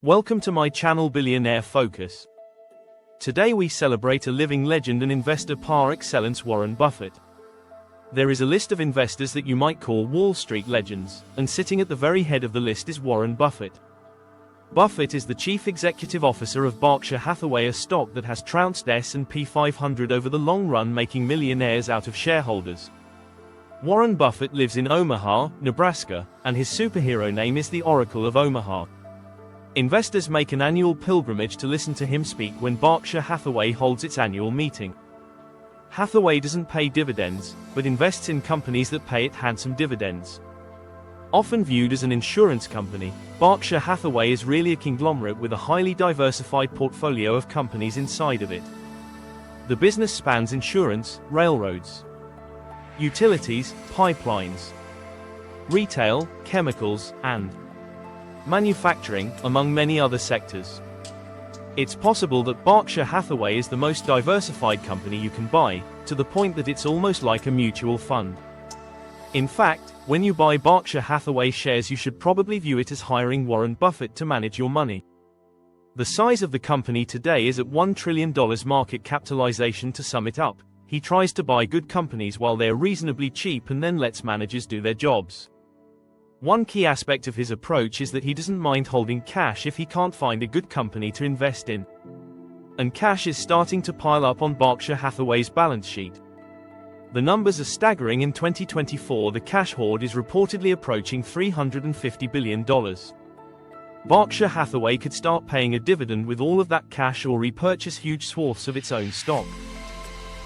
Welcome to my channel Billionaire Focus. Today we celebrate a living legend and investor par excellence, Warren Buffett. There is a list of investors that you might call Wall Street legends, and sitting at the very head of the list is Warren Buffett. Buffett is the chief executive officer of Berkshire Hathaway, a stock that has trounced S&P 500 over the long run, making millionaires out of shareholders. Warren Buffett lives in Omaha, Nebraska, and his superhero name is the Oracle of Omaha. Investors make an annual pilgrimage to listen to him speak when Berkshire Hathaway holds its annual meeting. Hathaway doesn't pay dividends, but invests in companies that pay it handsome dividends. Often viewed as an insurance company, Berkshire Hathaway is really a conglomerate with a highly diversified portfolio of companies inside of it. The business spans insurance, railroads, utilities, pipelines, retail, chemicals, and manufacturing, among many other sectors. It's possible that Berkshire Hathaway is the most diversified company you can buy, to the point that it's almost like a mutual fund. In fact, when you buy Berkshire Hathaway shares, you should probably view it as hiring Warren Buffett to manage your money. The size of the company today is at $1 trillion market capitalization. To sum it up, he tries to buy good companies while they're reasonably cheap and then lets managers do their jobs. One key aspect of his approach is that he doesn't mind holding cash if he can't find a good company to invest in. And cash is starting to pile up on Berkshire Hathaway's balance sheet. The numbers are staggering. In 2024, the cash hoard is reportedly approaching $350 billion. Berkshire Hathaway could start paying a dividend with all of that cash or repurchase huge swaths of its own stock.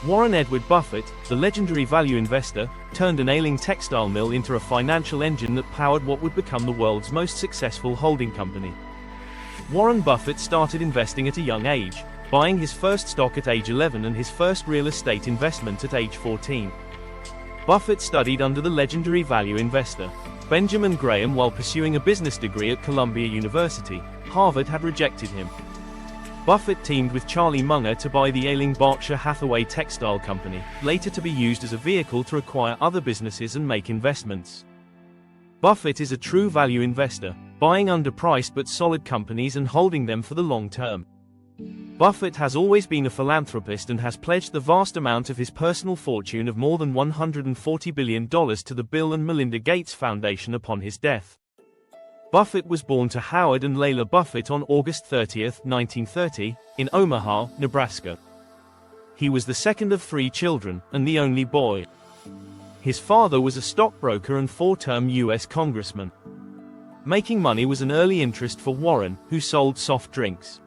Warren Edward Buffett, the legendary value investor, turned an ailing textile mill into a financial engine that powered what would become the world's most successful holding company. Warren Buffett started investing at a young age, buying his first stock at age 11 and his first real estate investment at age 14. Buffett studied under the legendary value investor Benjamin Graham while pursuing a business degree at Columbia University. Harvard had rejected him. Buffett teamed with Charlie Munger to buy the ailing Berkshire Hathaway Textile Company, later to be used as a vehicle to acquire other businesses and make investments. Buffett is a true value investor, buying underpriced but solid companies and holding them for the long term. Buffett has always been a philanthropist and has pledged the vast amount of his personal fortune of more than $140 billion to the Bill and Melinda Gates Foundation upon his death. Buffett was born to Howard and Layla Buffett on August 30, 1930, in Omaha, Nebraska. He was the second of 3 children, and the only boy. His father was a stockbroker and 4-term U.S. congressman. Making money was an early interest for Warren, who sold soft drinks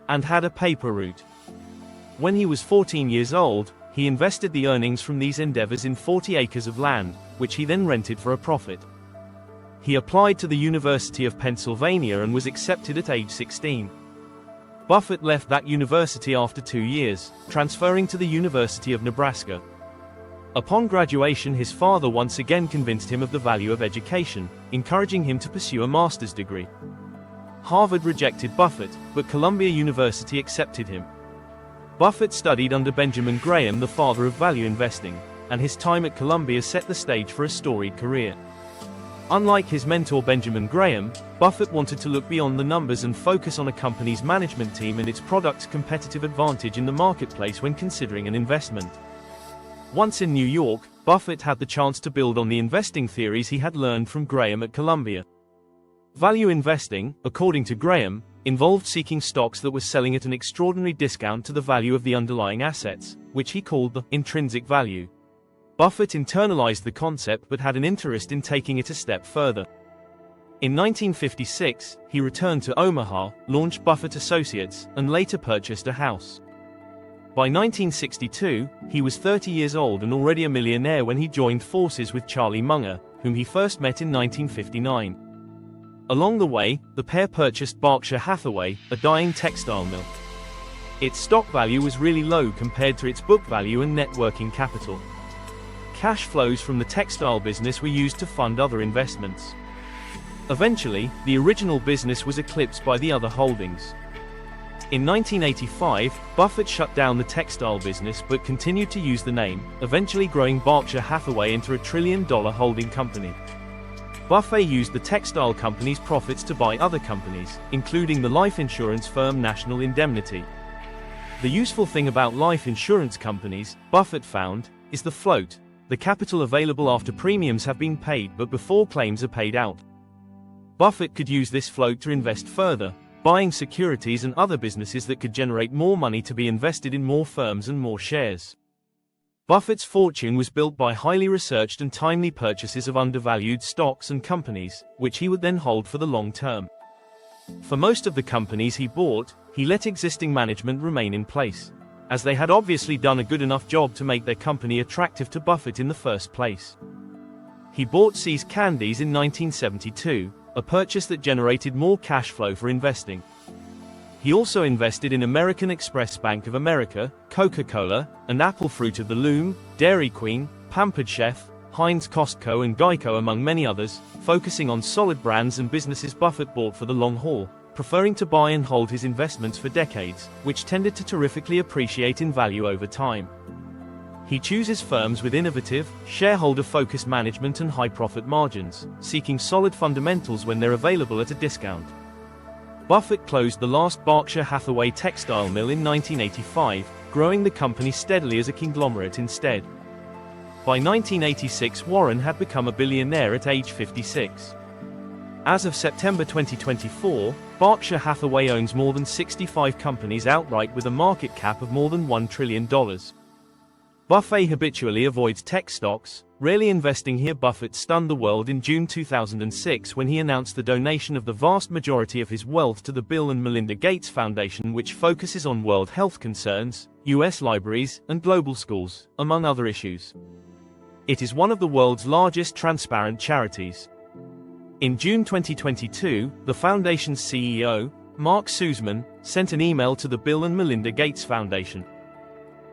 and had a paper route. When he was 14 years old, he invested the earnings from these endeavors in 40 acres of land, which he then rented for a profit. He applied to the University of Pennsylvania and was accepted at age 16. Buffett left that university after 2 years, transferring to the University of Nebraska. Upon graduation, his father once again convinced him of the value of education, encouraging him to pursue a master's degree. Harvard rejected Buffett, but Columbia University accepted him. Buffett studied under Benjamin Graham, the father of value investing, and his time at Columbia set the stage for a storied career. Unlike his mentor Benjamin Graham, Buffett wanted to look beyond the numbers and focus on a company's management team and its product's competitive advantage in the marketplace when considering an investment. Once in New York, Buffett had the chance to build on the investing theories he had learned from Graham at Columbia. Value investing, according to Graham, involved seeking stocks that were selling at an extraordinary discount to the value of the underlying assets, which he called the intrinsic value. Buffett internalized the concept but had an interest in taking it a step further. In 1956, he returned to Omaha, launched Buffett Associates, and later purchased a house. By 1962, he was 30 years old and already a millionaire when he joined forces with Charlie Munger, whom he first met in 1959. Along the way, the pair purchased Berkshire Hathaway, a dying textile mill. Its stock value was really low compared to its book value and net working capital. Cash flows from the textile business were used to fund other investments. Eventually, the original business was eclipsed by the other holdings. In 1985, Buffett shut down the textile business but continued to use the name, eventually growing Berkshire Hathaway into a $1 trillion holding company. Buffett used the textile company's profits to buy other companies, including the life insurance firm National Indemnity. The useful thing about life insurance companies, Buffett found, is the float, the capital available after premiums have been paid but before claims are paid out. Buffett could use this float to invest further, buying securities and other businesses that could generate more money to be invested in more firms and more shares. Buffett's fortune was built by highly researched and timely purchases of undervalued stocks and companies, which he would then hold for the long term. For most of the companies he bought, he let existing management remain in place, as they had obviously done a good enough job to make their company attractive to Buffett in the first place. He bought See's Candies in 1972, a purchase that generated more cash flow for investing. He also invested in American Express Bank of America, Coca-Cola, and Apple Fruit of the Loom, Dairy Queen, Pampered Chef, Heinz, Costco and Geico among many others, focusing on solid brands and businesses Buffett bought for the long haul, preferring to buy and hold his investments for decades, which tended to terrifically appreciate in value over time. He chooses firms with innovative, shareholder-focused management and high profit margins, seeking solid fundamentals when they're available at a discount. Buffett closed the last Berkshire Hathaway textile mill in 1985, growing the company steadily as a conglomerate instead. By 1986, Warren had become a billionaire at age 56. As of September 2024, Berkshire Hathaway owns more than 65 companies outright with a market cap of more than $1 trillion. Buffett habitually avoids tech stocks, rarely investing here. Buffett stunned the world in June 2006 when he announced the donation of the vast majority of his wealth to the Bill and Melinda Gates Foundation, which focuses on world health concerns, U.S. libraries, and global schools, among other issues. It is one of the world's largest transparent charities. In June 2022, the foundation's CEO, Mark Sussman, sent an email to the Bill and Melinda Gates Foundation.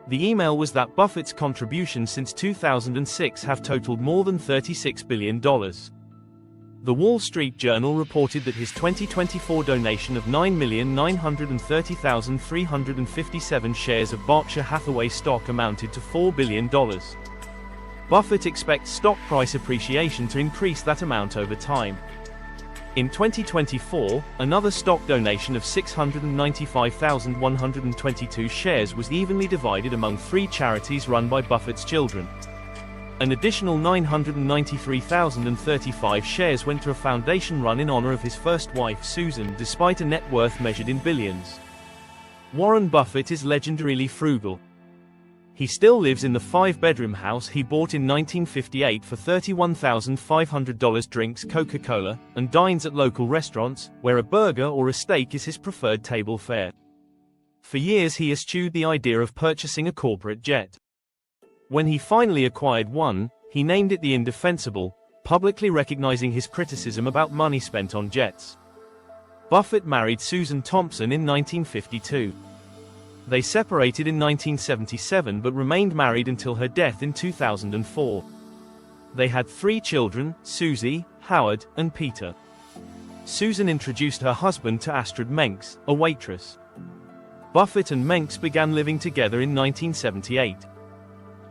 The email was that Buffett's contributions since 2006 have totaled more than $36 billion. The Wall Street Journal reported that his 2024 donation of 9,930,357 shares of Berkshire Hathaway stock amounted to $4 billion. Buffett expects stock price appreciation to increase that amount over time. In 2024, another stock donation of 695,122 shares was evenly divided among 3 charities run by Buffett's children. An additional 993,035 shares went to a foundation run in honor of his first wife Susan, despite a net worth measured in billions. Warren Buffett is legendarily frugal. He still lives in the 5-bedroom house he bought in 1958 for $31,500, drinks Coca-Cola, and dines at local restaurants, where a burger or a steak is his preferred table fare. For years he eschewed the idea of purchasing a corporate jet. When he finally acquired one, he named it the Indefensible, publicly recognizing his criticism about money spent on jets. Buffett married Susan Thompson in 1952. They separated in 1977 but remained married until her death in 2004. They had 3 children, Susie, Howard, and Peter. Susan introduced her husband to Astrid Menks, a waitress. Buffett and Menks began living together in 1978.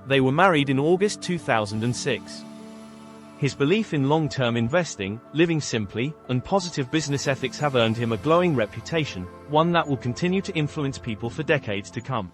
They were married in August 2006. His belief in long-term investing, living simply, and positive business ethics have earned him a glowing reputation, one that will continue to influence people for decades to come.